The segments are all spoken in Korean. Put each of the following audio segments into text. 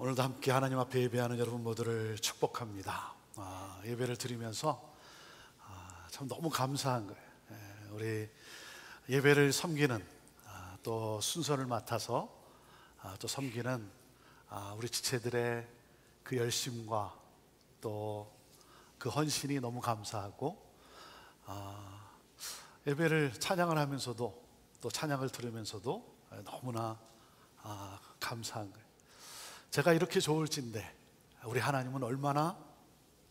오늘도 함께 하나님 앞에 예배하는 여러분 모두를 축복합니다. 예배를 드리면서 참 너무 감사한 거예요. 우리 예배를 섬기는 또 순서를 맡아서 또 섬기는 우리 지체들의 그 열심과 또 그 헌신이 너무 감사하고, 예배를 찬양을 하면서도 또 찬양을 들으면서도 너무나 감사한 거예요. 제가 이렇게 좋을진데 우리 하나님은 얼마나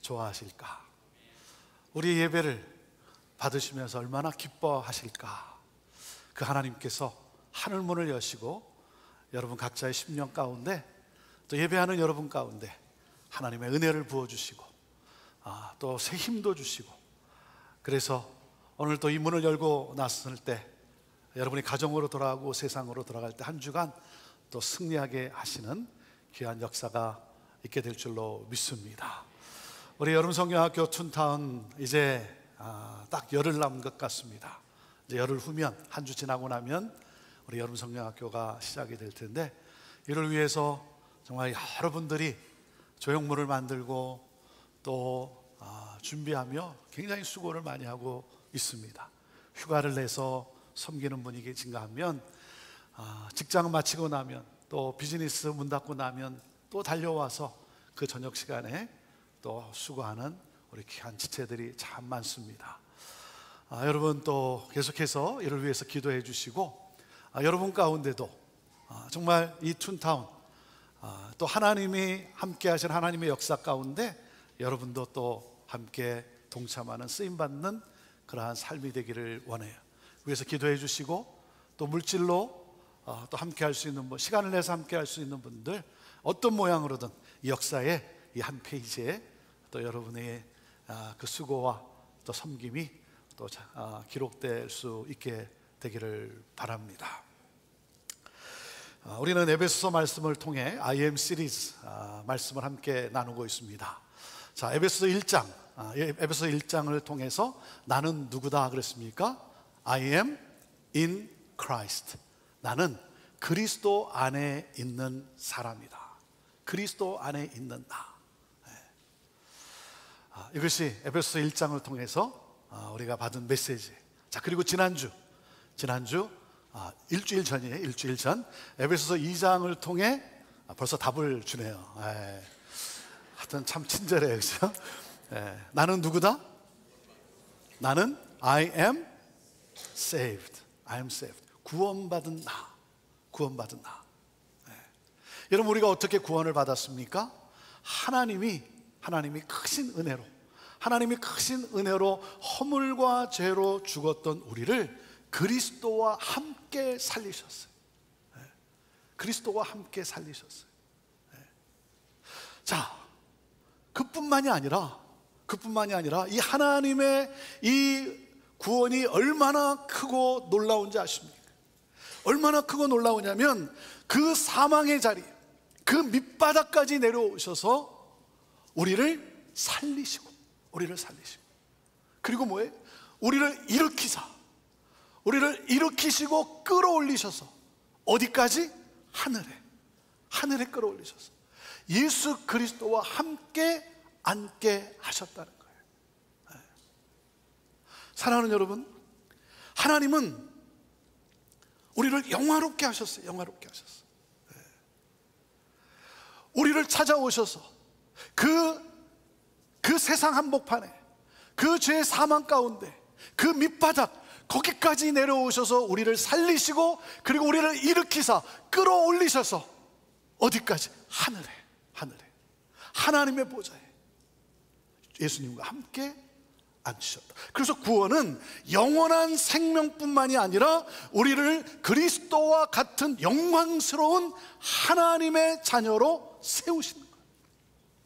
좋아하실까? 우리 예배를 받으시면서 얼마나 기뻐하실까? 그 하나님께서 하늘문을 여시고 여러분 각자의 심령 가운데 또 예배하는 여러분 가운데 하나님의 은혜를 부어주시고 또 새 힘도 주시고, 그래서 오늘 또 이 문을 열고 나섰을 때 여러분이 가정으로 돌아가고 세상으로 돌아갈 때 한 주간 또 승리하게 하시는 귀한 역사가 있게 될 줄로 믿습니다. 우리 여름성경학교 툰타운 이제 딱 열흘 남은 것 같습니다. 이제 열흘 후면, 한 주 지나고 나면 우리 여름성경학교가 시작이 될 텐데, 이를 위해서 정말 여러분들이 조형물을 만들고 또 준비하며 굉장히 수고를 많이 하고 있습니다. 휴가를 내서 섬기는 분이 증가하면, 직장을 마치고 나면, 또 비즈니스 문 닫고 나면 또 달려와서 그 저녁 시간에 또 수고하는 우리 귀한 지체들이 참 많습니다. 여러분 또 계속해서 이를 위해서 기도해 주시고, 여러분 가운데도 정말 이 툰타운 또 하나님이 함께 하신 하나님의 역사 가운데 여러분도 또 함께 동참하는 쓰임받는 그러한 삶이 되기를 원해요. 위해서 기도해 주시고, 또 물질로 또 함께 할 수 있는 분, 시간을 내서 함께 할 수 있는 분들, 어떤 모양으로든 이 역사의 이 한 페이지에 또 여러분의 그 수고와 또 섬김이 또 기록될 수 있게 되기를 바랍니다. 우리는 에베소서 말씀을 통해 IM 시리즈 말씀을 함께 나누고 있습니다. 자, 에베소서 1장을 통해서 나는 누구다 그랬습니까? I am in Christ. 나는 그리스도 안에 있는 사람이다. 그리스도 안에 있는 나. 이것이 에베소서 1장을 통해서 우리가 받은 메시지. 자, 그리고 지난주 일주일 전 에베소서 2장을 통해 벌써 답을 주네요. 하여튼 참 친절해요, 그렇죠? 나는 누구다? 나는 I am saved. I am saved. 구원받은 나. 여러분, 우리가 어떻게 구원을 받았습니까? 하나님이 크신 은혜로 허물과 죄로 죽었던 우리를 그리스도와 함께 살리셨어요. 그리스도와 함께 살리셨어요. 자, 그뿐만이 아니라 이 하나님의 이 구원이 얼마나 크고 놀라운지 아십니까? 얼마나 크고 놀라우냐면, 그 사망의 자리, 그 밑바닥까지 내려오셔서 우리를 살리시고, 그리고 뭐예요? 우리를 일으키시고 끌어올리셔서 어디까지? 하늘에 끌어올리셔서 예수 그리스도와 함께 앉게 하셨다는 거예요. 사랑하는 여러분, 하나님은 우리를 영화롭게 하셨어요. 우리를 찾아오셔서 그 세상 한복판에, 그 죄의 사망 가운데, 그 밑바닥 거기까지 내려오셔서 우리를 살리시고, 그리고 우리를 일으키사 끌어올리셔서 어디까지? 하늘에 하나님의 보좌에 예수님과 함께 앉으셨다. 그래서 구원은 영원한 생명뿐만이 아니라 우리를 그리스도와 같은 영광스러운 하나님의 자녀로 세우시는 거예요.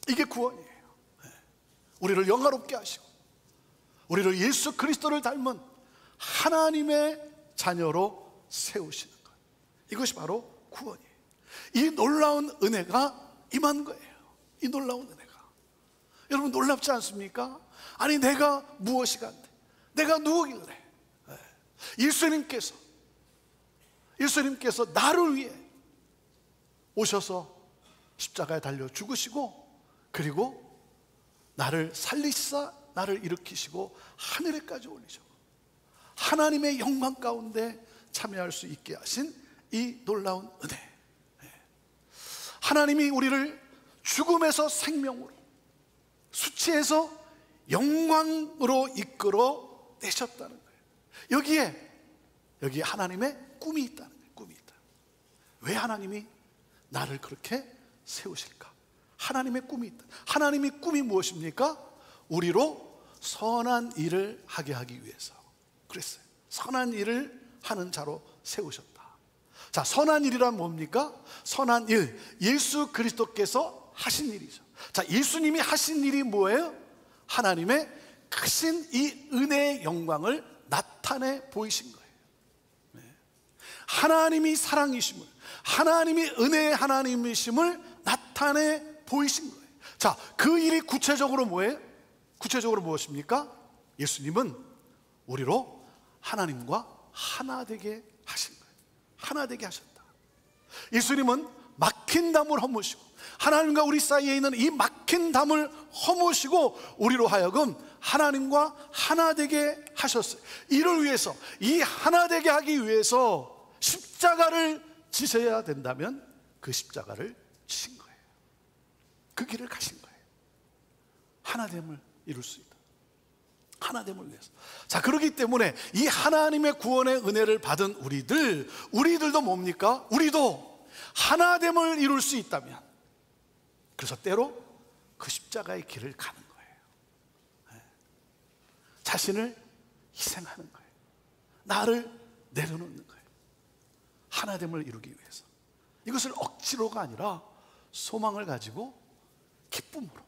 이게 구원이에요. 우리를 영화롭게 하시고 우리를 예수 그리스도를 닮은 하나님의 자녀로 세우시는 거예요. 이것이 바로 구원이에요. 이 놀라운 은혜가 임한 거예요. 이 놀라운 은혜가. 여러분, 놀랍지 않습니까? 아니, 내가 무엇이 간데, 내가 누구길래 예수님께서 나를 위해 오셔서 십자가에 달려 죽으시고, 그리고 나를 살리시사 나를 일으키시고 하늘에까지 올리시고 하나님의 영광 가운데 참여할 수 있게 하신 이 놀라운 은혜. 하나님이 우리를 죽음에서 생명으로, 수치에서 영광으로 이끌어 내셨다는 거예요. 여기에 하나님의 꿈이 있다는 거예요. 꿈이 있다. 왜 하나님이 나를 그렇게 세우실까? 하나님의 꿈이 있다. 하나님의 꿈이 무엇입니까? 우리로 선한 일을 하게 하기 위해서 그랬어요. 선한 일을 하는 자로 세우셨다. 자, 선한 일이란 뭡니까? 선한 일, 예수 그리스도께서 하신 일이죠. 자, 예수님이 하신 일이 뭐예요? 하나님의 크신 이 은혜의 영광을 나타내 보이신 거예요. 하나님이 사랑이심을, 하나님이 은혜의 하나님이심을 나타내 보이신 거예요. 자, 그 일이 구체적으로 뭐예요? 구체적으로 무엇입니까? 예수님은 우리로 하나님과 하나 되게 하신 거예요. 하나 되게 하셨다. 예수님은 막힌 담을 허무시고, 하나님과 우리 사이에 있는 이 막힌 담을 허무시고 우리로 하여금 하나님과 하나 되게 하셨어요. 이를 위해서, 이 하나 되게 하기 위해서 십자가를 지셔야 된다면 그 십자가를 지신 거예요. 그 길을 가신 거예요. 하나됨을 이룰 수 있다. 하나됨을 위해서. 자, 그렇기 때문에 이 하나님의 구원의 은혜를 받은 우리들도 뭡니까? 우리도 하나됨을 이룰 수 있다면, 그래서 때로 그 십자가의 길을 가는 거예요. 자신을 희생하는 거예요. 나를 내려놓는 거예요. 하나됨을 이루기 위해서. 이것을 억지로가 아니라 소망을 가지고 기쁨으로,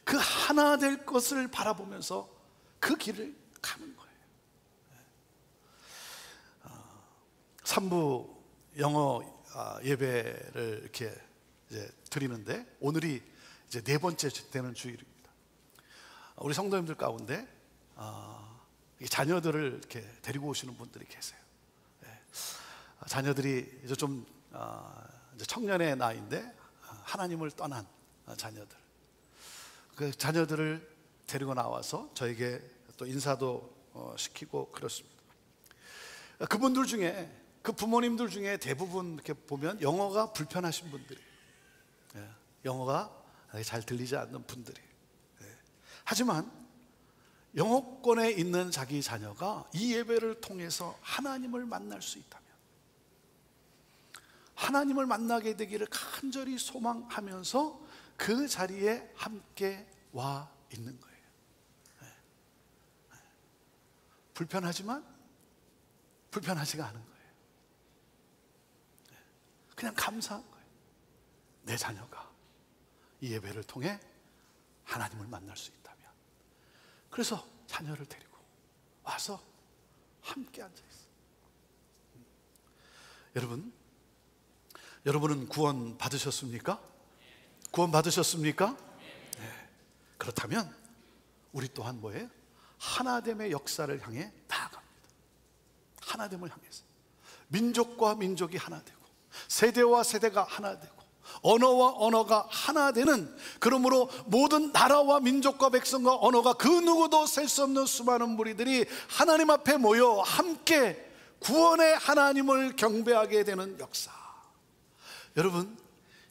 그 하나 될 것을 바라보면서 그 길을 가는 거예요. 3부 영어 예배를 이렇게 이제 드리는데, 오늘이 이제 4번째 되는 주일입니다. 우리 성도님들 가운데 자녀들을 이렇게 데리고 오시는 분들이 계세요. 자녀들이 이제 좀 이제 청년의 나이인데 하나님을 떠난 자녀들, 그 자녀들을 데리고 나와서 저에게 또 인사도 시키고 그렇습니다. 그분들 중에, 그 부모님들 중에 대부분 이렇게 보면 영어가 불편하신 분들이, 영어가 잘 들리지 않는 분들이, 하지만 영어권에 있는 자기 자녀가 이 예배를 통해서 하나님을 만날 수 있다면, 하나님을 만나게 되기를 간절히 소망하면서 그 자리에 함께 와 있는 거예요. 불편하지만 불편하지가 않은 거예요. 그냥 감사한 거예요. 내 자녀가 이 예배를 통해 하나님을 만날 수 있다면. 그래서 자녀를 데리고 와서 함께 앉아 있어요. 여러분은 구원 받으셨습니까? 구원 받으셨습니까? 네. 그렇다면 우리 또한 뭐예요? 하나됨의 역사를 향해 나아갑니다. 하나됨을 향해서 민족과 민족이 하나 되고, 세대와 세대가 하나 되고, 언어와 언어가 하나 되는, 그러므로 모든 나라와 민족과 백성과 언어가 그 누구도 셀 수 없는 수많은 무리들이 하나님 앞에 모여 함께 구원의 하나님을 경배하게 되는 역사. 여러분,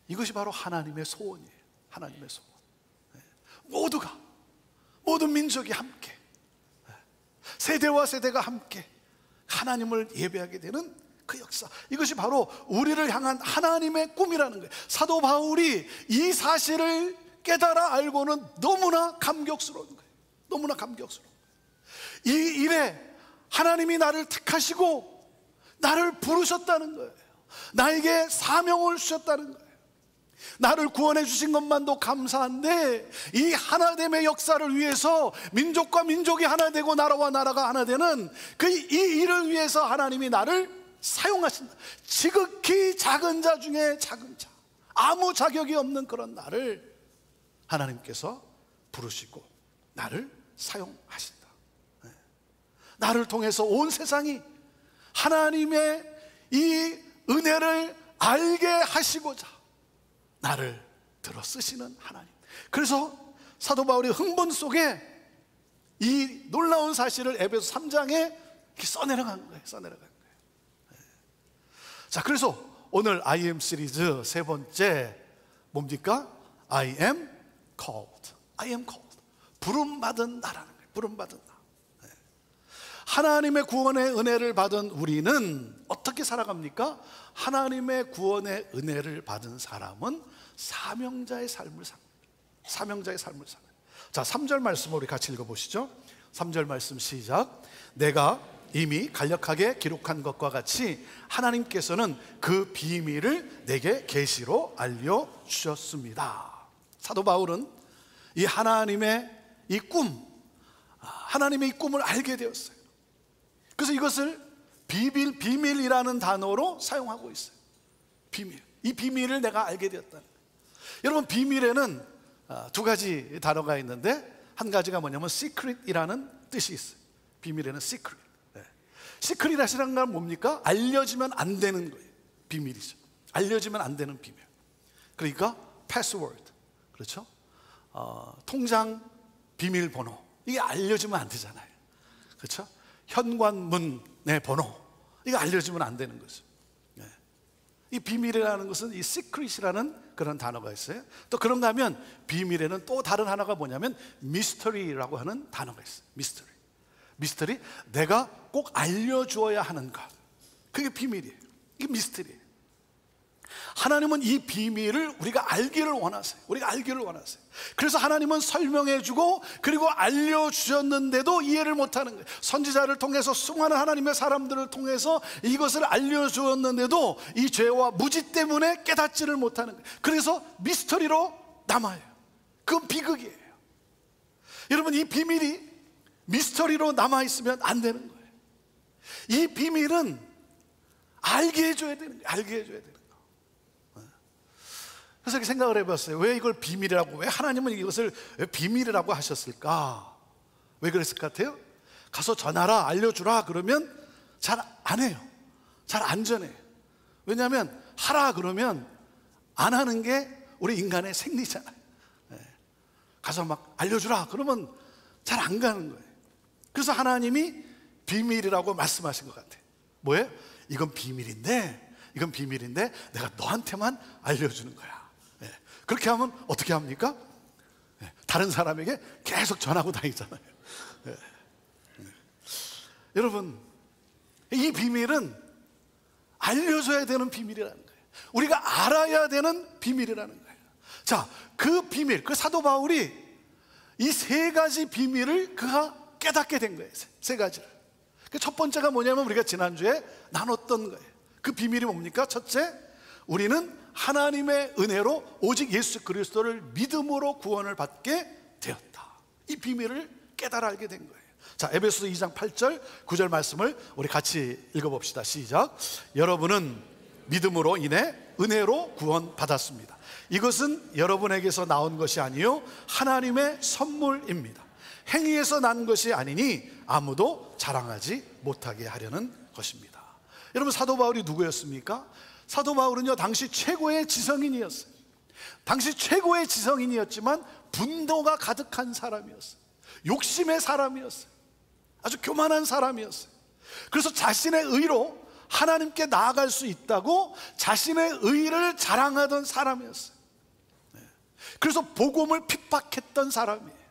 이것이 바로 하나님의 소원이에요. 하나님의 소원. 모두가, 모든 민족이 함께, 세대와 세대가 함께 하나님을 예배하게 되는 그 역사. 이것이 바로 우리를 향한 하나님의 꿈이라는 거예요. 사도 바울이 이 사실을 깨달아 알고는 너무나 감격스러운 거예요. 너무나 감격스러운 거예요. 이 일에 하나님이 나를 택하시고 나를 부르셨다는 거예요. 나에게 사명을 주셨다는 거예요. 나를 구원해 주신 것만도 감사한데, 이 하나됨의 역사를 위해서 민족과 민족이 하나 되고 나라와 나라가 하나 되는 이 일을 위해서 하나님이 나를 사용하신다. 지극히 작은 자 중에 작은 자, 아무 자격이 없는 그런 나를 하나님께서 부르시고 나를 사용하신다. 나를 통해서 온 세상이 하나님의 이 은혜를 알게 하시고자 나를 들어 쓰시는 하나님. 그래서 사도 바울이 흥분 속에 이 놀라운 사실을 에베소 3장에 이렇게 써내려간 거예요. 자, 그래서 오늘 I am 시리즈 세 번째 뭡니까? I am called. 부름받은 나라는 거예요. 부름받은 나. 하나님의 구원의 은혜를 받은 우리는 어떻게 살아갑니까? 하나님의 구원의 은혜를 받은 사람은 사명자의 삶을 삽니다. 사명자의 삶을 살아요. 자, 3절 말씀 우리 같이 읽어보시죠. 3절 말씀 시작. 내가 이미 간략하게 기록한 것과 같이 하나님께서는 그 비밀을 내게 계시로 알려주셨습니다. 사도 바울은 이 하나님의 이 하나님의 이 꿈을 알게 되었어요. 그래서 이것을 비밀이라는 단어로 사용하고 있어요. 비밀. 이 비밀을 내가 알게 되었다. 여러분, 비밀에는 두 가지 단어가 있는데 한 가지가 뭐냐면 secret이라는 뜻이 있어요. 비밀에는 secret. 시크릿이라는 건 뭡니까? 알려지면 안 되는 거예요. 비밀이죠. 알려지면 안 되는 비밀. 그러니까 패스워드, 그렇죠? 통장 비밀번호, 이게 알려지면 안 되잖아요. 그렇죠? 현관문의 번호, 이거 알려지면 안 되는 거죠. 이 비밀이라는 것은 이 시크릿이라는 그런 단어가 있어요. 또 그런가 하면 비밀에는 또 다른 하나가 뭐냐면 미스터리라고 하는 단어가 있어요. 미스터리, 내가 꼭 알려주어야 하는 것, 그게 비밀이에요. 이게 미스터리예요. 하나님은 이 비밀을 우리가 알기를 원하세요. 그래서 하나님은 설명해주고 그리고 알려주셨는데도 이해를 못하는 거예요. 선지자를 통해서 수많은 하나님의 사람들을 통해서 이것을 알려주었는데도 이 죄와 무지 때문에 깨닫지를 못하는 거예요. 그래서 미스터리로 남아요. 그건 비극이에요. 여러분, 이 비밀이 미스터리로 남아있으면 안 되는 거예요. 이 비밀은 알게 해줘야 되는 거예요. 그래서 이렇게 생각을 해봤어요. 왜 이걸 비밀이라고, 왜 하나님은 이것을 왜 비밀이라고 하셨을까? 왜 그랬을 것 같아요? 가서 전하라, 알려주라 그러면 잘 안 해요. 잘 안 전해요. 왜냐하면 하라 그러면 안 하는 게 우리 인간의 생리잖아요. 가서 막 알려주라 그러면 잘 안 가는 거예요. 그래서 하나님이 비밀이라고 말씀하신 것 같아요. 뭐예요? 이건 비밀인데 내가 너한테만 알려주는 거야. 그렇게 하면 어떻게 합니까? 다른 사람에게 계속 전하고 다니잖아요. 여러분, 이 비밀은 알려줘야 되는 비밀이라는 거예요. 우리가 알아야 되는 비밀이라는 거예요. 자, 그 비밀, 그 사도 바울이 이 세 가지 비밀을 그가 깨닫게 된 거예요. 세 가지를. 첫 번째가 뭐냐면 우리가 지난주에 나눴던 거예요. 그 비밀이 뭡니까? 첫째, 우리는 하나님의 은혜로 오직 예수 그리스도를 믿음으로 구원을 받게 되었다. 이 비밀을 깨달아 알게 된 거예요. 자, 에베소서 2장 8절 9절 말씀을 우리 같이 읽어봅시다. 시작. 여러분은 믿음으로 인해 은혜로 구원 받았습니다. 이것은 여러분에게서 나온 것이 아니요 하나님의 선물입니다. 행위에서 난 것이 아니니 아무도 자랑하지 못하게 하려는 것입니다. 여러분, 사도 바울이 누구였습니까? 사도 바울은요, 당시 최고의 지성인이었어요. 당시 최고의 지성인이었지만 분노가 가득한 사람이었어요. 욕심의 사람이었어요. 아주 교만한 사람이었어요. 그래서 자신의 의로 하나님께 나아갈 수 있다고 자신의 의를 자랑하던 사람이었어요. 그래서 복음을 핍박했던 사람이에요.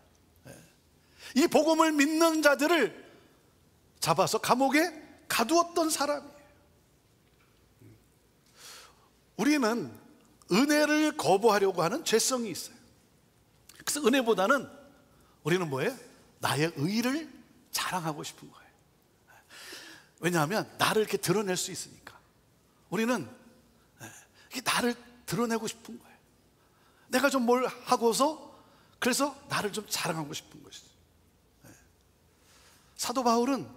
이 복음을 믿는 자들을 잡아서 감옥에 가두었던 사람이에요. 우리는 은혜를 거부하려고 하는 죄성이 있어요. 그래서 은혜보다는 우리는 뭐예요? 나의 의를 자랑하고 싶은 거예요. 왜냐하면 나를 이렇게 드러낼 수 있으니까. 우리는 나를 드러내고 싶은 거예요. 내가 좀 뭘 하고서 그래서 나를 좀 자랑하고 싶은 것이죠. 사도 바울은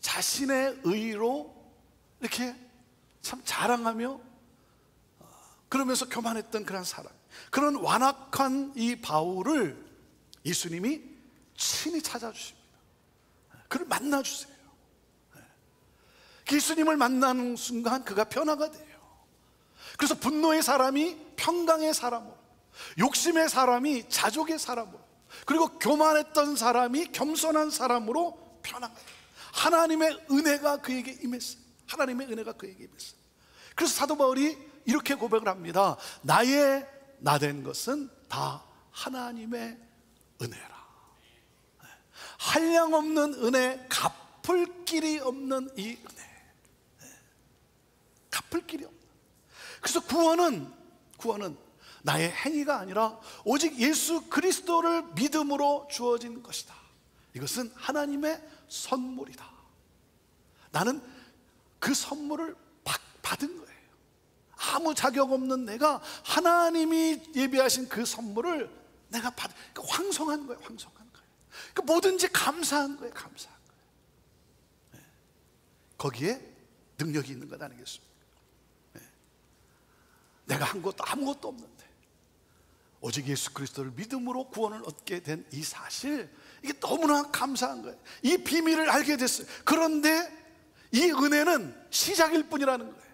자신의 의로 이렇게 참 자랑하며 그러면서 교만했던 그런 사람, 그런 완악한 이 바울을 예수님이 친히 찾아주십니다. 그를 만나주세요. 예수님을 만나는 순간 그가 변화가 돼요. 그래서 분노의 사람이 평강의 사람으로, 욕심의 사람이 자족의 사람으로, 그리고 교만했던 사람이 겸손한 사람으로 변한 거예요. 하나님의 은혜가 그에게 임했어요. 하나님의 은혜가 그에게 임했어요. 그래서 사도 바울이 이렇게 고백을 합니다. 나의 나된 것은 다 하나님의 은혜라. 한량없는 은혜, 갚을 길이 없는 이 은혜, 갚을 길이 없는. 그래서 구원은 나의 행위가 아니라 오직 예수 그리스도를 믿음으로 주어진 것이다. 이것은 하나님의 선물이다. 나는 그 선물을 받은 거예요. 아무 자격 없는 내가 하나님이 예비하신 그 선물을 내가 그러니까 황송한 거예요. 황송한 거예요. 그러니까 뭐든지 감사한 거예요. 감사한 거예요. 네. 거기에 능력이 있는 것 아니겠습니까? 네. 내가 한 것도 아무것도 없는데 오직 예수 그리스도를 믿음으로 구원을 얻게 된 이 사실, 이게 너무나 감사한 거예요. 이 비밀을 알게 됐어요. 그런데 이 은혜는 시작일 뿐이라는 거예요.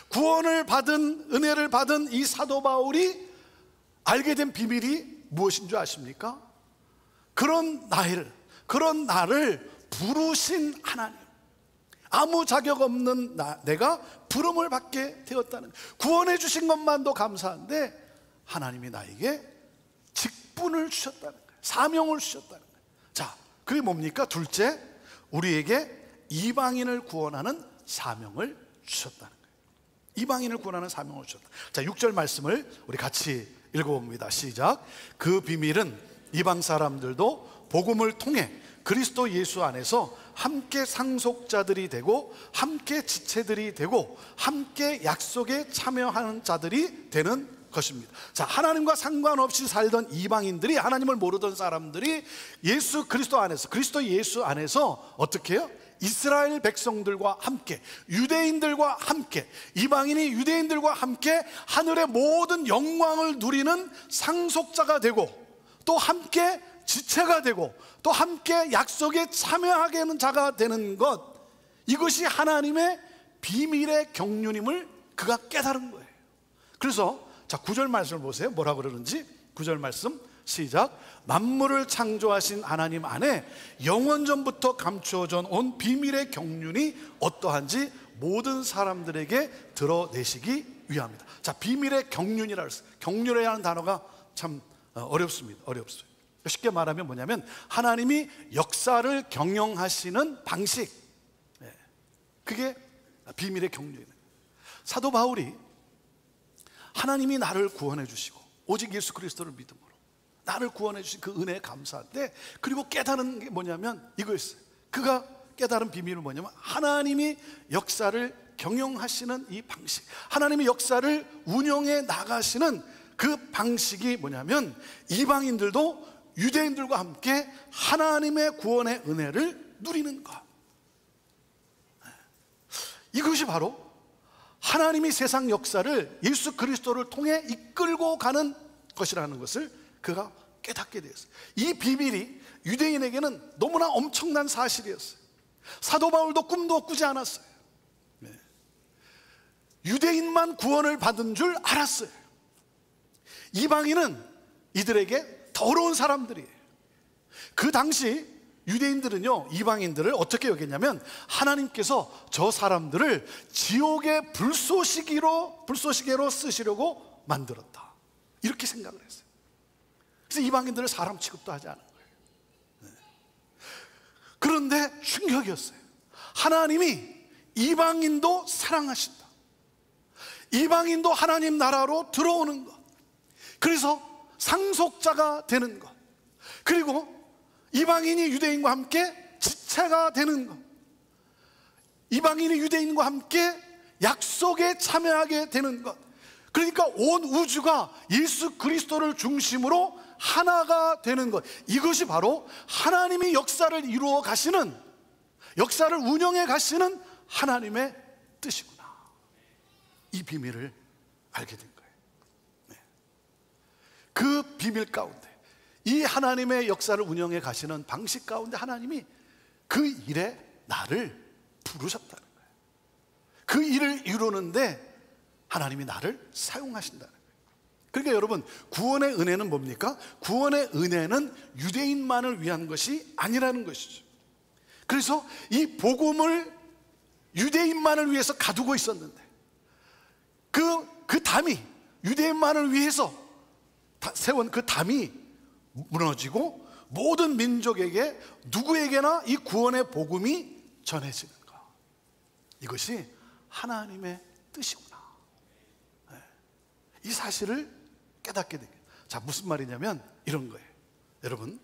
구원을 받은, 은혜를 받은 이 사도 바울이 알게 된 비밀이 무엇인 줄 아십니까? 그런 나를 부르신 하나님, 아무 자격 없는 내가 부름을 받게 되었다는 거예요. 구원해 주신 것만도 감사한데 하나님이 나에게 직분을 주셨다는 거예요. 사명을 주셨다는 거예요. 자, 그게 뭡니까? 둘째, 우리에게 이방인을 구원하는 사명을 주셨다는 거예요. 이방인을 구원하는 사명을 주셨다. 자, 6절 말씀을 우리 같이 읽어봅니다. 시작. 그 비밀은 이방 사람들도 복음을 통해 그리스도 예수 안에서 함께 상속자들이 되고 함께 지체들이 되고 함께 약속에 참여하는 자들이 되는 것입니다. 자, 하나님과 상관없이 살던 이방인들이, 하나님을 모르던 사람들이 예수 그리스도 안에서, 그리스도 예수 안에서 어떻게 해요? 이스라엘 백성들과 함께, 유대인들과 함께, 이방인이 유대인들과 함께 하늘의 모든 영광을 누리는 상속자가 되고, 또 함께 지체가 되고, 또 함께 약속에 참여하게 하는 자가 되는 것, 이것이 하나님의 비밀의 경륜임을 그가 깨달은 거예요. 그래서 자, 9절 말씀을 보세요. 뭐라 그러는지. 9절 말씀 시작. 만물을 창조하신 하나님 안에 영원전부터 감추어져 온 비밀의 경륜이 어떠한지 모든 사람들에게 드러내시기 위함이다. 자, 비밀의 경륜이라고 했어요. 경륜이라는 단어가 참 어렵습니다. 어렵어요. 쉽게 말하면 뭐냐면 하나님이 역사를 경영하시는 방식, 그게 비밀의 경륜이에요. 사도 바울이 하나님이 나를 구원해 주시고 오직 예수 그리스도를 믿음으로 나를 구원해 주신 그 은혜에 감사한데, 그리고 깨달은 게 뭐냐면 이거였어요. 그가 깨달은 비밀은 뭐냐면 하나님이 역사를 경영하시는 이 방식, 하나님이 역사를 운영해 나가시는 그 방식이 뭐냐면 이방인들도 유대인들과 함께 하나님의 구원의 은혜를 누리는 것. 이것이 바로 하나님이 세상 역사를 예수 그리스도를 통해 이끌고 가는 것이라는 것을 그가 깨닫게 되었어요. 이 비밀이 유대인에게는 너무나 엄청난 사실이었어요. 사도 바울도 꿈도 꾸지 않았어요. 유대인만 구원을 받은 줄 알았어요. 이방인은 이들에게 더러운 사람들이에요. 그 당시 유대인들은요, 이방인들을 어떻게 여겼냐면 하나님께서 저 사람들을 지옥의 불쏘시개로 쓰시려고 만들었다, 이렇게 생각을 했어요. 그래서 이방인들을 사람 취급도 하지 않은 거예요. 그런데 충격이었어요. 하나님이 이방인도 사랑하신다, 이방인도 하나님 나라로 들어오는 것, 그래서 상속자가 되는 것, 그리고 이방인이 유대인과 함께 지체가 되는 것, 이방인이 유대인과 함께 약속에 참여하게 되는 것, 그러니까 온 우주가 예수 그리스도를 중심으로 하나가 되는 것, 이것이 바로 하나님이 역사를 이루어 가시는, 역사를 운영해 가시는 하나님의 뜻이구나. 이 비밀을 알게 된 거예요. 그 비밀 가운데, 이 하나님의 역사를 운영해 가시는 방식 가운데 하나님이 그 일에 나를 부르셨다는 거예요. 그 일을 이루는데 하나님이 나를 사용하신다는 거예요. 그러니까 여러분, 구원의 은혜는 뭡니까? 구원의 은혜는 유대인만을 위한 것이 아니라는 것이죠. 그래서 이 복음을 유대인만을 위해서 가두고 있었는데 그 담이, 유대인만을 위해서 세운 그 담이 무너지고 모든 민족에게, 누구에게나 이 구원의 복음이 전해지는 것, 이것이 하나님의 뜻이구나. 이 사실을 깨닫게 됩니다. 자, 무슨 말이냐면 이런 거예요. 여러분,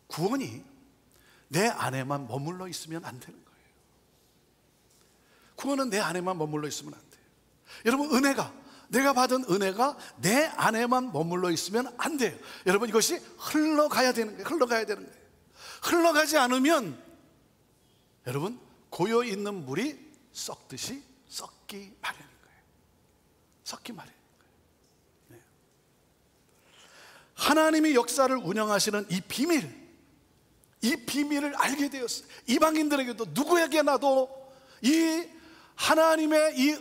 구원이 내 안에만 머물러 있으면 안 되는 거예요. 구원은 내 안에만 머물러 있으면 안 돼요. 여러분, 내가 받은 은혜가 내 안에만 머물러 있으면 안 돼요. 여러분, 이것이 흘러가야 되는 거예요. 흘러가지 않으면 여러분, 고여 있는 물이 썩듯이 썩기 마련인 거예요. 썩기 마련인 거예요. 네. 하나님이 역사를 운영하시는 이 비밀을 알게 되었어요. 이방인들에게도, 누구에게나도 이 하나님의 이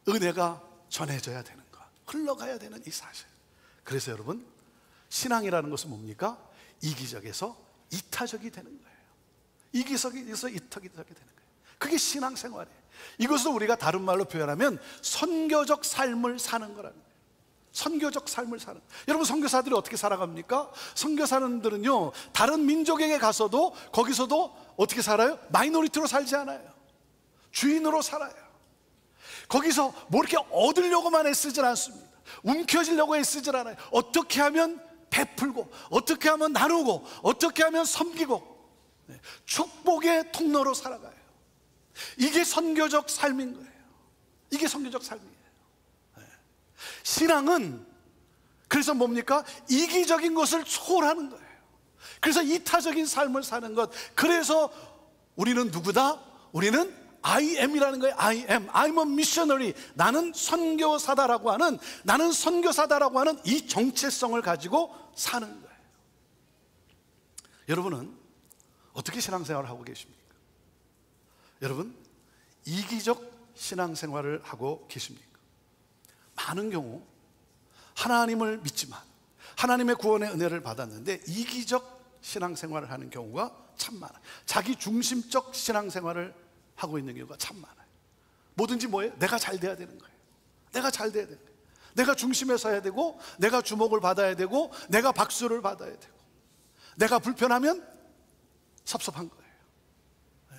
은혜가 전해져야 되는 것, 흘러가야 되는 이 사실. 그래서 여러분, 신앙이라는 것은 뭡니까? 이기적에서 이타적이 되는 거예요. 이기적에서 이타적이 되는 거예요. 그게 신앙생활이에요. 이것을 우리가 다른 말로 표현하면 선교적 삶을 사는 거라는 거예요. 선교적 삶을 사는. 여러분, 선교사들이 어떻게 살아갑니까? 선교사들은요, 다른 민족에게 가서도 거기서도 어떻게 살아요? 마이너리티로 살지 않아요. 주인으로 살아요. 거기서 뭐 이렇게 얻으려고만 애쓰질 않습니다. 움켜쥐려고 애쓰질 않아요. 어떻게 하면 베풀고, 어떻게 하면 나누고, 어떻게 하면 섬기고, 축복의 통로로 살아가요. 이게 선교적 삶인 거예요. 이게 선교적 삶이에요. 신앙은 그래서 뭡니까? 이기적인 것을 초월하는 거예요. 그래서 이타적인 삶을 사는 것. 그래서 우리는 누구다? 우리는 I am이라는 거예요. I'm a missionary. 나는 선교사다라고 하는 이 정체성을 가지고 사는 거예요. 여러분은 어떻게 신앙생활을 하고 계십니까? 여러분, 이기적 신앙생활을 하고 계십니까? 많은 경우 하나님을 믿지만, 하나님의 구원의 은혜를 받았는데 이기적 신앙생활을 하는 경우가 참 많아요. 자기 중심적 신앙생활을 하고 있는 경우가 참 많아요. 뭐든지 뭐예요? 내가 잘 돼야 되는 거예요. 내가 잘 돼야 되는 거예요. 내가 중심에 서야 되고, 내가 주목을 받아야 되고, 내가 박수를 받아야 되고, 내가 불편하면 섭섭한 거예요. 네.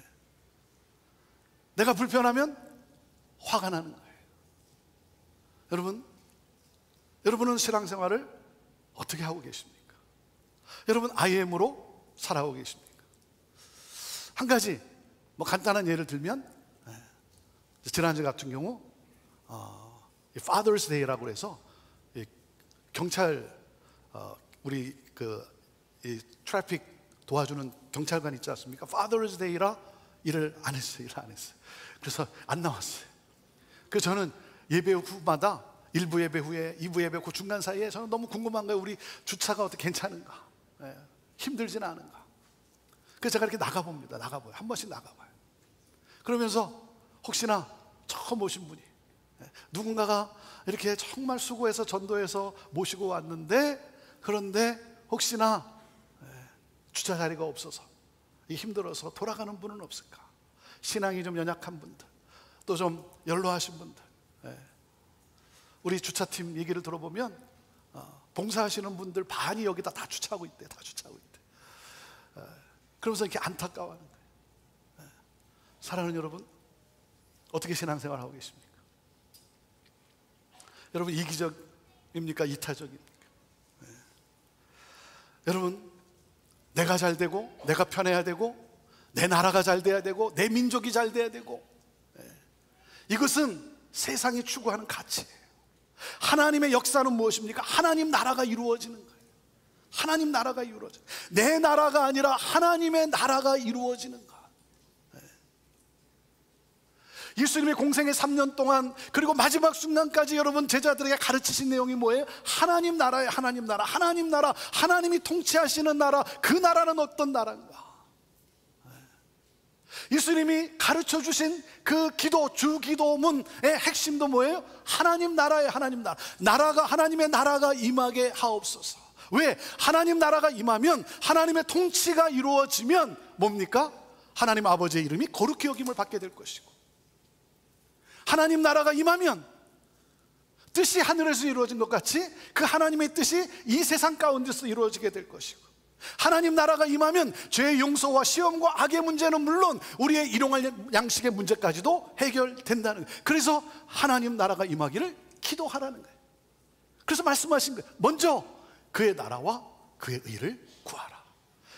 내가 불편하면 화가 나는 거예요. 여러분은 신앙생활을 어떻게 하고 계십니까? 여러분, IM으로 살아가고 계십니까? 한 가지 뭐 간단한 예를 들면, 지난주 같은 경우 Father's Day라고 해서 경찰, 우리 이 트래픽 도와주는 경찰관 있지 않습니까? Father's Day라 일을 안 했어요. 그래서 안 나왔어요. 그래서 저는 예배 후마다 1부 예배 후에 2부 예배 그 중간 사이에 저는 너무 궁금한 거예요. 우리 주차가 어떻게 괜찮은가, 힘들진 않은가. 그래서 제가 이렇게 나가봅니다. 한 번씩 나가봐요. 그러면서 혹시나 처음 오신 분이, 누군가가 이렇게 정말 수고해서 전도해서 모시고 왔는데, 그런데 혹시나 주차 자리가 없어서 힘들어서 돌아가는 분은 없을까? 신앙이 좀 연약한 분들, 또 좀 연로하신 분들, 우리 주차팀 얘기를 들어보면 봉사하시는 분들 반이 여기다 다 주차하고 있대. 그러면서 이렇게 안타까워하는 거예요. 사랑하는 여러분, 어떻게 신앙생활 하고 계십니까? 여러분, 이기적입니까? 이타적입니까? 여러분, 내가 잘 되고, 내가 편해야 되고, 내 나라가 잘 돼야 되고, 내 민족이 잘 돼야 되고, 이것은 세상이 추구하는 가치예요. 하나님의 역사는 무엇입니까? 하나님 나라가 이루어지는 거예요. 하나님 나라가 이루어져. 내 나라가 아니라 하나님의 나라가 이루어지는 것. 예수님의 공생의 3년 동안, 그리고 마지막 순간까지 여러분 제자들에게 가르치신 내용이 뭐예요? 하나님 나라예요. 하나님 나라. 하나님이 통치하시는 나라. 그 나라는 어떤 나라인가? 예수님이 가르쳐 주신 그 기도, 주기도문의 핵심도 뭐예요? 하나님 나라예요. 하나님 나라. 하나님의 나라가 임하게 하옵소서. 왜? 하나님 나라가 임하면, 하나님의 통치가 이루어지면 뭡니까? 하나님 아버지의 이름이 거룩히 여김을 받게 될 것이고, 하나님 나라가 임하면 뜻이 하늘에서 이루어진 것 같이 그 하나님의 뜻이 이 세상 가운데서 이루어지게 될 것이고, 하나님 나라가 임하면 죄의 용서와 시험과 악의 문제는 물론 우리의 일용할 양식의 문제까지도 해결된다는 거예요. 그래서 하나님 나라가 임하기를 기도하라는 거예요. 그래서 말씀하신 거예요. 먼저 그의 나라와 그의 의를 구하라.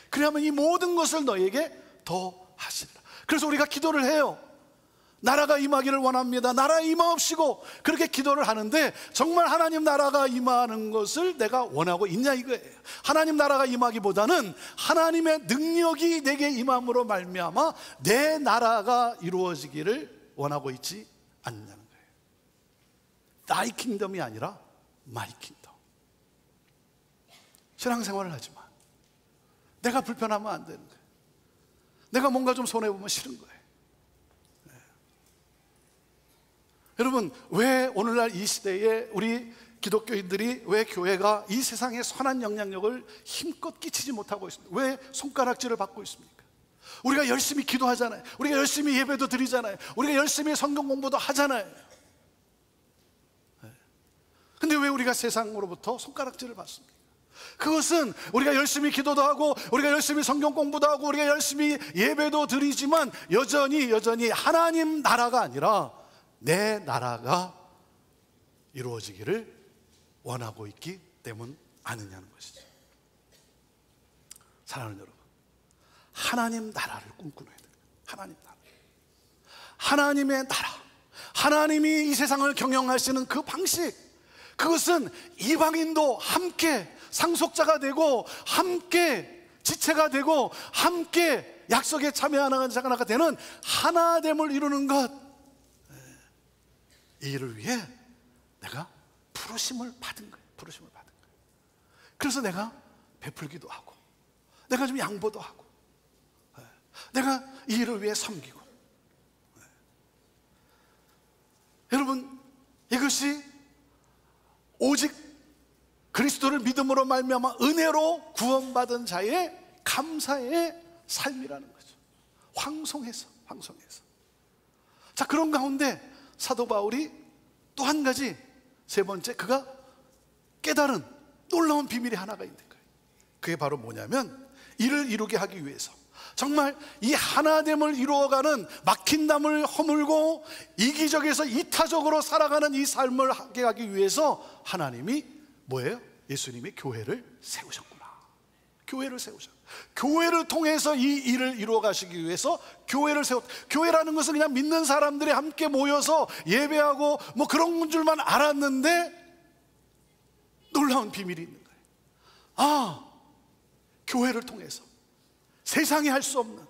그러면 이 모든 것을 너에게 더하시리라. 그래서 우리가 기도를 해요. 나라가 임하기를 원합니다. 나라 임하옵시고, 그렇게 기도를 하는데 정말 하나님 나라가 임하는 것을 내가 원하고 있냐 이거예요. 하나님 나라가 임하기보다는 하나님의 능력이 내게 임함으로 말미암아 내 나라가 이루어지기를 원하고 있지 않냐는 거예요. Thy kingdom이 아니라 My kingdom. 신앙생활을 하지만 내가 불편하면 안 되는 거예요. 내가 뭔가 좀 손해보면 싫은 거예요. 여러분, 왜 오늘날 이 시대에 우리 기독교인들이, 왜 교회가 이 세상에 선한 영향력을 힘껏 끼치지 못하고 있습니까? 왜 손가락질을 받고 있습니까? 우리가 열심히 기도하잖아요. 우리가 열심히 예배도 드리잖아요. 우리가 열심히 성경 공부도 하잖아요. 근데 왜 우리가 세상으로부터 손가락질을 받습니까? 그것은 우리가 열심히 기도도 하고, 우리가 열심히 성경 공부도 하고, 우리가 열심히 예배도 드리지만 여전히 하나님 나라가 아니라 내 나라가 이루어지기를 원하고 있기 때문 아니냐는 것이죠. 사랑하는 여러분, 하나님 나라를 꿈꾸어야 돼요. 하나님 나라, 하나님의 나라, 하나님이 이 세상을 경영하시는 그 방식, 그것은 이방인도 함께 상속자가 되고, 함께 지체가 되고, 함께 약속에 참여하는 자가 되는 하나됨을 이루는 것, 이 일을 위해 내가 부르심을 받은 거예요. 부르심을 받은 거예요. 그래서 내가 베풀기도 하고, 내가 좀 양보도 하고, 내가 이 일을 위해 섬기고. 여러분, 이것이 오직 그리스도를 믿음으로 말미암아 은혜로 구원받은 자의 감사의 삶이라는 거죠. 황송해서. 자, 그런 가운데 사도 바울이 또 한 가지, 세 번째, 그가 깨달은 놀라운 비밀이 하나가 있는 거예요. 그게 바로 뭐냐면, 이를 이루게 하기 위해서, 정말 이 하나됨을 이루어가는, 막힌 담을 허물고 이기적에서 이타적으로 살아가는 이 삶을 하게 하기 위해서 하나님이 뭐예요? 예수님이 교회를 세우셨구나. 교회를 세우셨구나. 교회를 통해서 이 일을 이루어 가시기 위해서 교회를 교회라는 것은 그냥 믿는 사람들이 함께 모여서 예배하고 뭐 그런 줄만 알았는데 놀라운 비밀이 있는 거예요. 아, 교회를 통해서 세상이 할 수 없는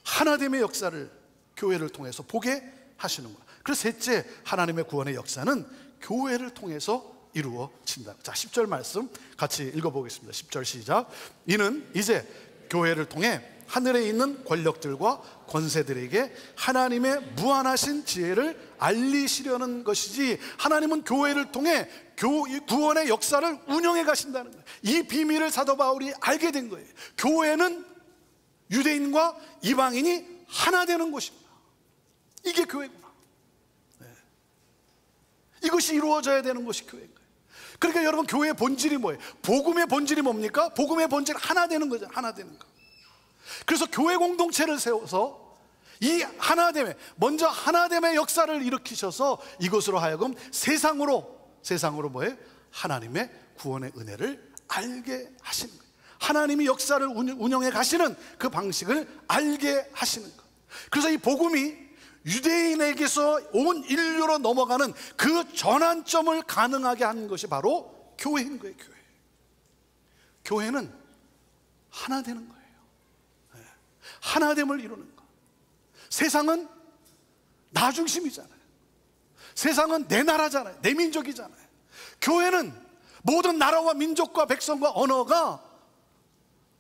하나됨의 역사를 교회를 통해서 보게 하시는구나. 그래서 셋째, 하나님의 구원의 역사는 교회를 통해서 이루어진다. 자, 10절 말씀 같이 읽어보겠습니다. 10절 시작. 이는 이제 교회를 통해 하늘에 있는 권력들과 권세들에게 하나님의 무한하신 지혜를 알리시려는 것이지, 하나님은 교회를 통해 구원의 역사를 운영해 가신다는 거예요. 이 비밀을 사도 바울이 알게 된 거예요. 교회는 유대인과 이방인이 하나 되는 곳입니다. 이게 교회구나. 이것이 이루어져야 되는 것이 교회인 거예요. 그러니까 여러분, 교회의 본질이 뭐예요? 복음의 본질이 뭡니까? 복음의 본질, 하나 되는 거죠. 하나 되는 거. 그래서 교회 공동체를 세워서 이 하나됨의, 먼저 하나됨의 역사를 일으키셔서 이것으로 하여금 세상으로 뭐예요? 하나님의 구원의 은혜를 알게 하시는 거예요. 하나님이 역사를 운영해 가시는 그 방식을 알게 하시는 거예요. 그래서 이 복음이 유대인에게서 온 인류로 넘어가는 그 전환점을 가능하게 하는 것이 바로 교회인 거예요. 교회는 하나 되는 거예요. 하나됨을 이루는 거. 세상은 나 중심이잖아요. 세상은 내 나라잖아요. 내 민족이잖아요. 교회는 모든 나라와 민족과 백성과 언어가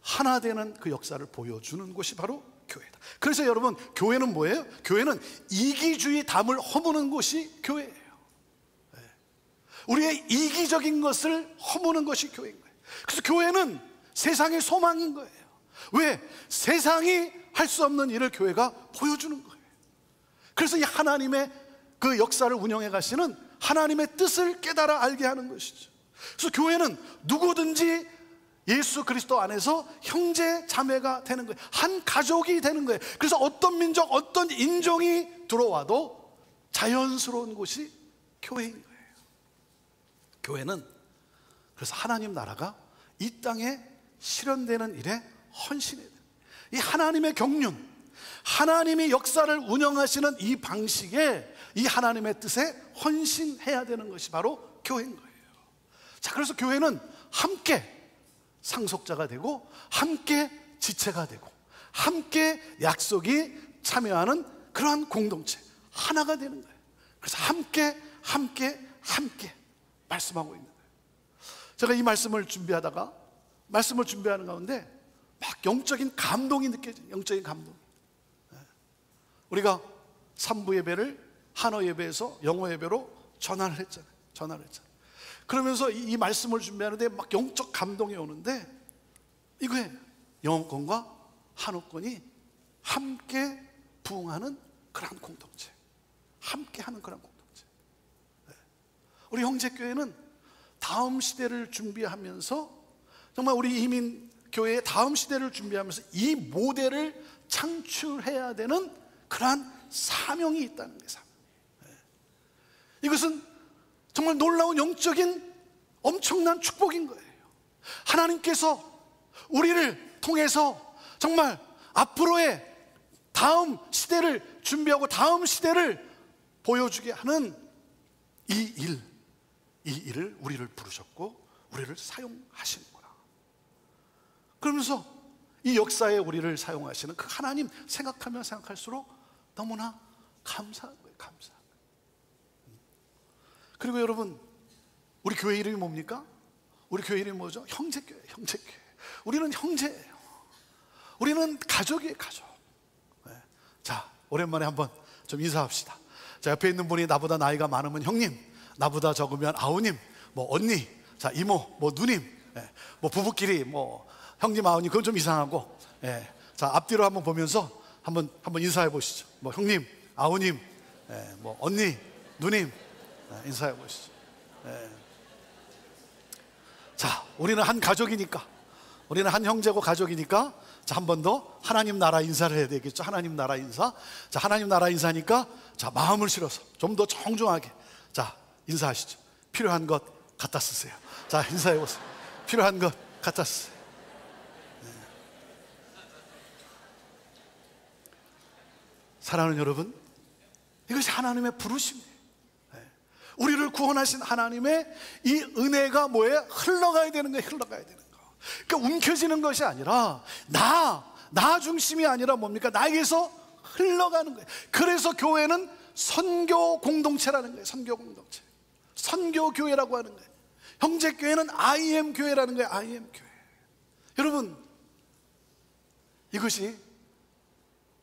하나 되는 그 역사를 보여주는 곳이 바로 교회다. 그래서 여러분, 교회는 뭐예요? 교회는 이기주의 담을 허무는 곳이 교회예요. 우리의 이기적인 것을 허무는 것이 교회인 거예요. 그래서 교회는 세상의 소망인 거예요. 왜? 세상이 할 수 없는 일을 교회가 보여주는 거예요. 그래서 이 하나님의 그 역사를 운영해 가시는 하나님의 뜻을 깨달아 알게 하는 것이죠. 그래서 교회는 누구든지 예수 그리스도 안에서 형제 자매가 되는 거예요. 한 가족이 되는 거예요. 그래서 어떤 민족, 어떤 인종이 들어와도 자연스러운 곳이 교회인 거예요. 교회는 그래서 하나님 나라가 이 땅에 실현되는 일에 헌신해야 돼요. 이 하나님의 경륜, 하나님이 역사를 운영하시는 이 방식에, 이 하나님의 뜻에 헌신해야 되는 것이 바로 교회인 거예요. 자, 그래서 교회는 함께 상속자가 되고, 함께 지체가 되고, 함께 약속이 참여하는 그러한 공동체, 하나가 되는 거예요. 그래서 함께 말씀하고 있는 거예요. 제가 이 말씀을 준비하는 가운데 막 영적인 감동이 느껴져요. 영적인 감동. 우리가 3부 예배를 한어 예배에서 영어 예배로 전환을 했잖아요. 그러면서 이 말씀을 준비하는데 막 영적 감동이 오는데 이거예요. 영어권과 한어권이 함께 부흥하는 그런 공동체, 함께하는 그런 공동체. 우리 형제교회는 다음 시대를 준비하면서, 정말 우리 이민교회의 다음 시대를 준비하면서 이 모델을 창출해야 되는 그러한 사명이 있다는 게 사명. 이것은 정말 놀라운 영적인 엄청난 축복인 거예요. 하나님께서 우리를 통해서 정말 앞으로의 다음 시대를 준비하고 다음 시대를 보여주게 하는 이 일을 우리를 부르셨고 우리를 사용하시는구나. 그러면서 이 역사에 우리를 사용하시는 그 하나님 생각하면 생각할수록 너무나 감사한 거예요. 감사한 거예요. 그리고 여러분, 우리 교회 이름이 뭡니까? 우리 교회 이름이 뭐죠? 형제교회. 우리는 형제예요. 우리는 가족이에요. 가족. 자, 오랜만에 한번 좀 인사합시다. 자, 옆에 있는 분이 나보다 나이가 많으면 형님, 나보다 적으면 아우님, 뭐 언니, 자, 이모, 뭐 누님, 뭐 부부끼리 뭐 형님, 아우님, 그건 좀 이상하고, 자, 앞뒤로 한번 보면서 한번 인사해 보시죠. 뭐 형님, 아우님, 뭐 언니, 누님, 인사해 보시죠. 자, 우리는 한 가족이니까, 우리는 한 형제고 가족이니까, 자, 한 번 더 하나님 나라 인사를 해야 되겠죠. 하나님 나라 인사. 자, 하나님 나라 인사니까, 자, 마음을 실어서 좀 더 정중하게, 자, 인사하시죠. 필요한 것 갖다 쓰세요. 자, 인사해 보세요. 필요한 것 갖다 쓰세요. 사랑하는 여러분, 이것이 하나님의 부르심이에요. 우리를 구원하신 하나님의 이 은혜가 뭐예요? 흘러가야 되는 거예요. 흘러가야 되는 거. 그러니까 움켜지는 것이 아니라 나 중심이 아니라 뭡니까? 나에게서 흘러가는 거예요. 그래서 교회는 선교 공동체라는 거예요. 선교 공동체, 선교 교회라고 하는 거예요. 형제교회는 IM 교회라는 거예요. IM 교회. 여러분, 이것이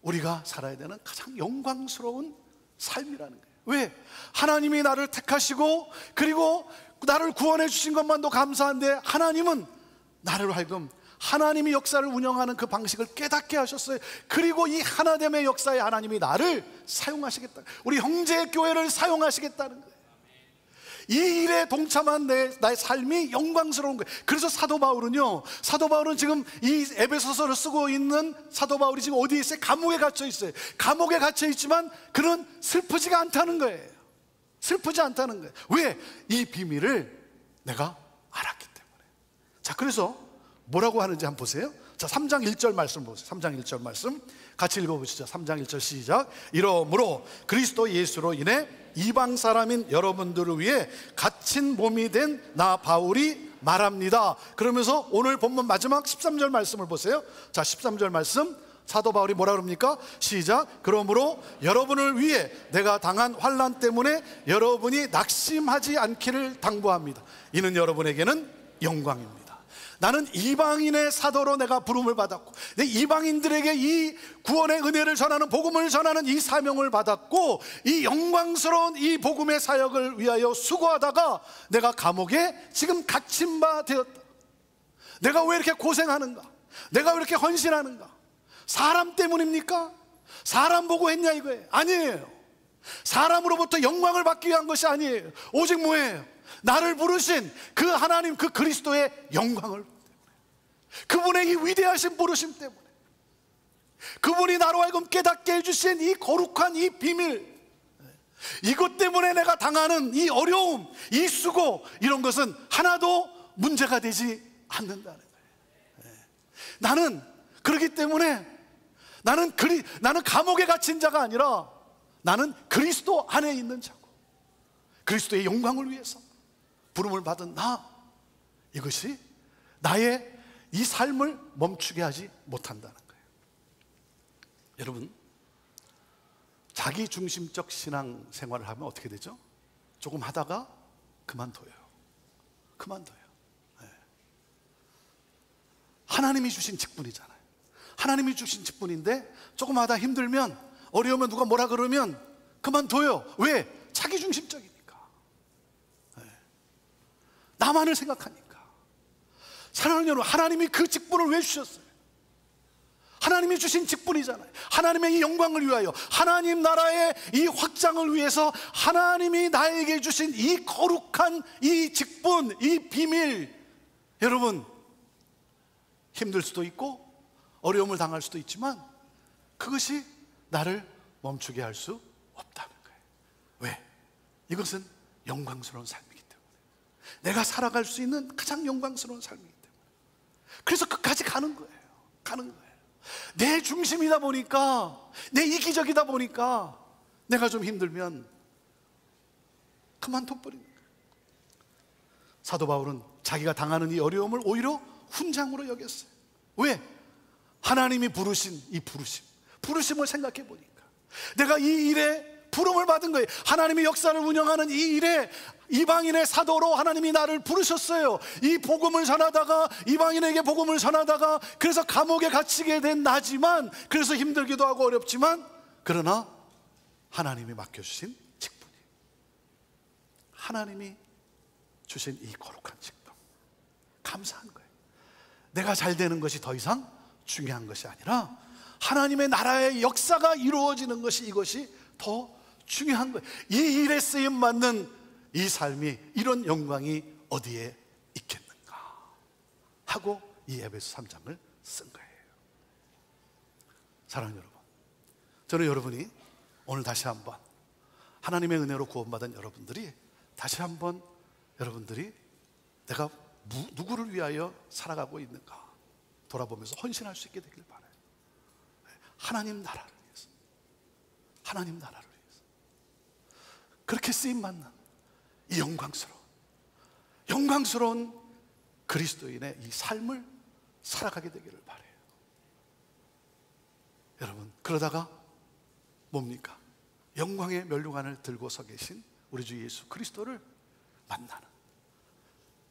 우리가 살아야 되는 가장 영광스러운 삶이라는 거예요. 왜? 하나님이 나를 택하시고 그리고 나를 구원해 주신 것만도 감사한데, 하나님은 나를 하여금 하나님이 역사를 운영하는 그 방식을 깨닫게 하셨어요. 그리고 이 하나됨의 역사에 하나님이 나를 사용하시겠다, 우리 형제교회를 사용하시겠다는 거예요. 이 일에 동참한 나의 삶이 영광스러운 거예요. 그래서 사도 바울은 지금 이 에베소서를 쓰고 있는 사도 바울이 지금 어디에 있어요? 감옥에 갇혀 있어요. 감옥에 갇혀 있지만 그는 슬프지가 않다는 거예요. 슬프지 않다는 거예요. 왜? 이 비밀을 내가 알았기 때문에. 자, 그래서 뭐라고 하는지 한번 보세요. 자, 3장 1절 말씀 보세요. 3장 1절 말씀 같이 읽어보시죠. 3장 1절 시작. 이러므로 그리스도 예수로 인해 이방 사람인 여러분들을 위해 갇힌 몸이 된 나 바울이 말합니다. 그러면서 오늘 본문 마지막 13절 말씀을 보세요. 자, 13절 말씀 사도 바울이 뭐라 그럽니까? 시작. 그러므로 여러분을 위해 내가 당한 환난 때문에 여러분이 낙심하지 않기를 당부합니다. 이는 여러분에게는 영광입니다. 나는 이방인의 사도로 내가 부름을 받았고, 내 이방인들에게 이 구원의 은혜를 전하는, 복음을 전하는 이 사명을 받았고, 이 영광스러운 이 복음의 사역을 위하여 수고하다가 내가 감옥에 지금 갇힌 바 되었다. 내가 왜 이렇게 고생하는가? 내가 왜 이렇게 헌신하는가? 사람 때문입니까? 사람 보고 했냐 이거예요? 아니에요. 사람으로부터 영광을 받기 위한 것이 아니에요. 오직 뭐예요? 나를 부르신 그 하나님, 그 그리스도의 영광을 때문에, 그분의 이 위대하신 부르심 때문에, 그분이 나로 하여금 깨닫게 해주신 이 거룩한 이 비밀, 이것 때문에 내가 당하는 이 어려움, 이 수고, 이런 것은 하나도 문제가 되지 않는다는 거예요. 나는 그렇기 때문에 나는 감옥에 갇힌 자가 아니라 나는 그리스도 안에 있는 자고, 그리스도의 영광을 위해서 부름을 받은 나, 이것이 나의 이 삶을 멈추게 하지 못한다는 거예요. 여러분, 자기중심적 신앙 생활을 하면 어떻게 되죠? 조금 하다가 그만둬요. 네. 하나님이 주신 직분이잖아요. 하나님이 주신 직분인데 조금 하다 힘들면, 어려우면, 누가 뭐라 그러면 그만둬요. 왜? 자기중심적이니까. 네. 나만을 생각하니까. 사랑하는 여러분, 하나님이 그 직분을 왜 주셨어요? 하나님이 주신 직분이잖아요. 하나님의 이 영광을 위하여, 하나님 나라의 이 확장을 위해서 하나님이 나에게 주신 이 거룩한 이 직분, 이 비밀, 여러분, 힘들 수도 있고 어려움을 당할 수도 있지만 그것이 나를 멈추게 할 수 없다는 거예요. 왜? 이것은 영광스러운 삶이기 때문에, 내가 살아갈 수 있는 가장 영광스러운 삶이기 때문에, 그래서 끝까지 가는 거예요. 내 중심이다 보니까, 내 이기적이다 보니까 내가 좀 힘들면 그만둬버리는 거예요. 사도 바울은 자기가 당하는 이 어려움을 오히려 훈장으로 여겼어요. 왜? 하나님이 부르신 이 부르심을 생각해 보니까 내가 이 일에 부름을 받은 거예요. 하나님이 역사를 운영하는 이 일에 이방인의 사도로 하나님이 나를 부르셨어요. 이 복음을 전하다가, 이방인에게 복음을 전하다가, 그래서 감옥에 갇히게 된 나지만, 그래서 힘들기도 하고 어렵지만, 그러나 하나님이 맡겨주신 직분이, 하나님이 주신 이 거룩한 직분, 감사한 거예요. 내가 잘 되는 것이 더 이상 중요한 것이 아니라 하나님의 나라의 역사가 이루어지는 것이, 이것이 더 중요한 거예요. 이 일에 쓰임 받는 이 삶이, 이런 영광이 어디에 있겠는가 하고 이 에베소 3장을 쓴 거예요. 사랑하는 여러분, 저는 여러분이 오늘 다시 한번 하나님의 은혜로 구원받은 여러분들이 다시 한번 여러분들이 내가 누구를 위하여 살아가고 있는가 돌아보면서 헌신할 수 있게 되길 바라요. 하나님 나라를 위해서, 하나님 나라를 위해서 그렇게 쓰임받는 이 영광스러운 그리스도인의 이 삶을 살아가게 되기를 바라요. 여러분, 그러다가 뭡니까? 영광의 면류관을 들고 서 계신 우리 주 예수 그리스도를 만나는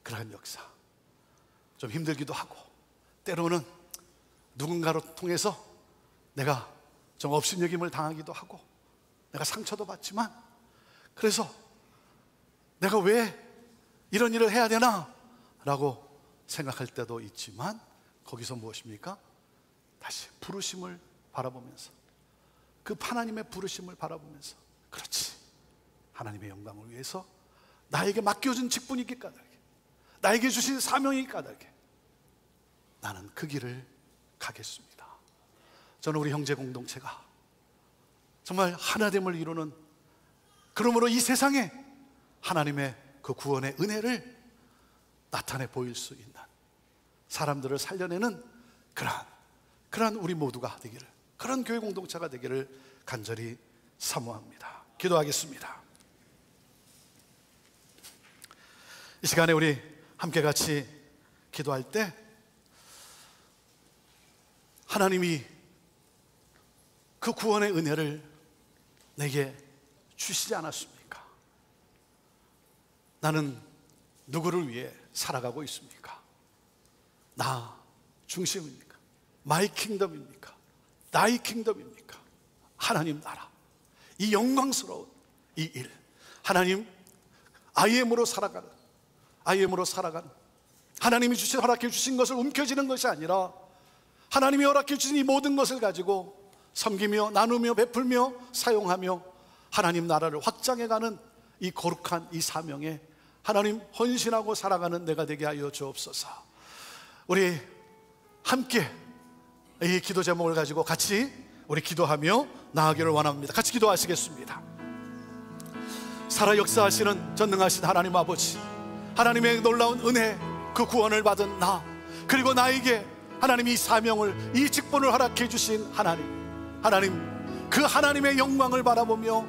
그러한 역사. 좀 힘들기도 하고, 때로는 누군가로 통해서 내가 좀 업신여김을 당하기도 하고, 내가 상처도 받지만, 그래서 내가 왜 이런 일을 해야 되나? 라고 생각할 때도 있지만, 거기서 무엇입니까? 다시 부르심을 바라보면서, 그 하나님의 부르심을 바라보면서, 그렇지, 하나님의 영광을 위해서 나에게 맡겨준 직분이기 까닭에, 나에게 주신 사명이 까닭에 나는 그 길을 가겠습니다. 저는 우리 형제 공동체가 정말 하나됨을 이루는, 그러므로 이 세상에 하나님의 그 구원의 은혜를 나타내 보일 수 있는, 사람들을 살려내는 그러한 우리 모두가 되기를, 그런 교회 공동체가 되기를 간절히 사모합니다. 기도하겠습니다. 이 시간에 우리 함께 같이 기도할 때, 하나님이 그 구원의 은혜를 내게 주시지 않았습니까? 나는 누구를 위해 살아가고 있습니까? 나 중심입니까? 마이 킹덤입니까? 나의 킹덤입니까? 하나님 나라, 이 영광스러운 이 일, 하나님 IM으로 살아가는, 하나님이 허락해 주신 것을 움켜쥐는 것이 아니라 하나님이 허락해 주신 이 모든 것을 가지고 섬기며 나누며 베풀며 사용하며 하나님 나라를 확장해가는 이 거룩한 이 사명에 하나님 헌신하고 살아가는 내가 되게 하여 주옵소서. 우리 함께 이 기도 제목을 가지고 같이 우리 기도하며 나아가기를 원합니다. 같이 기도하시겠습니다. 살아 역사하시는 전능하신 하나님 아버지, 하나님의 놀라운 은혜, 그 구원을 받은 나, 그리고 나에게 하나님이 이 사명을, 이 직분을 허락해 주신 하나님, 그 하나님의 영광을 바라보며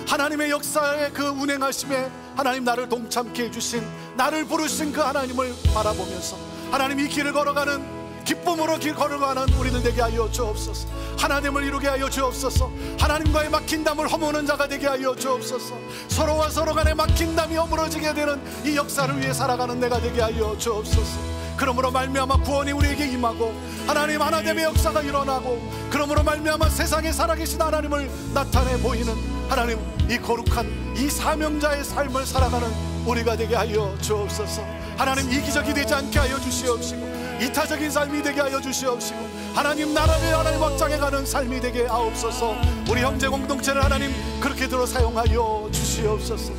하나님의 역사의 그 운행하심에 하나님 나를 동참케 해주신, 나를 부르신 그 하나님을 바라보면서 하나님 이 길을 걸어가는, 기쁨으로 길 걸어가는 우리들 되게 하여 주옵소서. 하나님을 이루게 하여 주옵소서. 하나님과의 막힌 담을 허무는 자가 되게 하여 주옵소서. 서로와 서로 간에 막힌 담이 허물어지게 되는 이 역사를 위해 살아가는 내가 되게 하여 주옵소서. 그러므로 말미암아 구원이 우리에게 임하고 하나님 하나됨의 역사가 일어나고, 그러므로 말미암아 세상에 살아계신 하나님을 나타내 보이는 하나님, 이 거룩한 이 사명자의 삶을 살아가는 우리가 되게 하여 주옵소서. 하나님 이기적이 되지 않게 하여 주시옵시고, 이타적인 삶이 되게 하여 주시옵시고, 하나님 나라를 하나님 확장해가는 삶이 되게 하옵소서. 우리 형제 공동체를 하나님 그렇게 들어 사용하여 주시옵소서.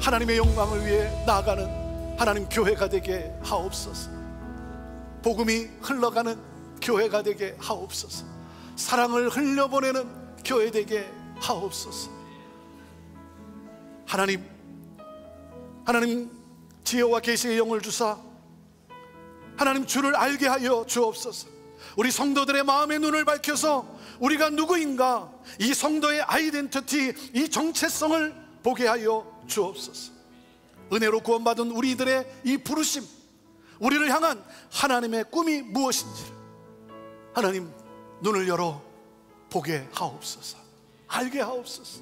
하나님의 영광을 위해 나아가는 하나님 교회가 되게 하옵소서. 복음이 흘러가는 교회가 되게 하옵소서. 사랑을 흘려보내는 교회 되게 하옵소서. 하나님 지혜와 계시의 영을 주사 하나님 주를 알게 하여 주옵소서. 우리 성도들의 마음의 눈을 밝혀서 우리가 누구인가, 이 성도의 아이덴티티, 이 정체성을 보게 하여 주옵소서. 은혜로 구원받은 우리들의 이 부르심, 우리를 향한 하나님의 꿈이 무엇인지 하나님 눈을 열어 보게 하옵소서. 알게 하옵소서.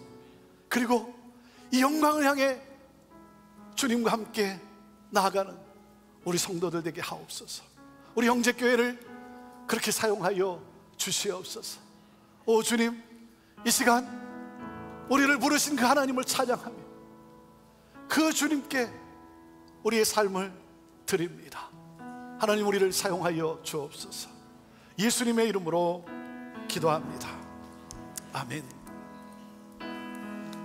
그리고 이 영광을 향해 주님과 함께 나아가는 우리 성도들 되게 하옵소서. 우리 형제교회를 그렇게 사용하여 주시옵소서. 오 주님, 이 시간 우리를 부르신 그 하나님을 찬양하며 그 주님께 우리의 삶을 드립니다. 하나님 우리를 사용하여 주옵소서. 예수님의 이름으로 기도합니다. 아멘.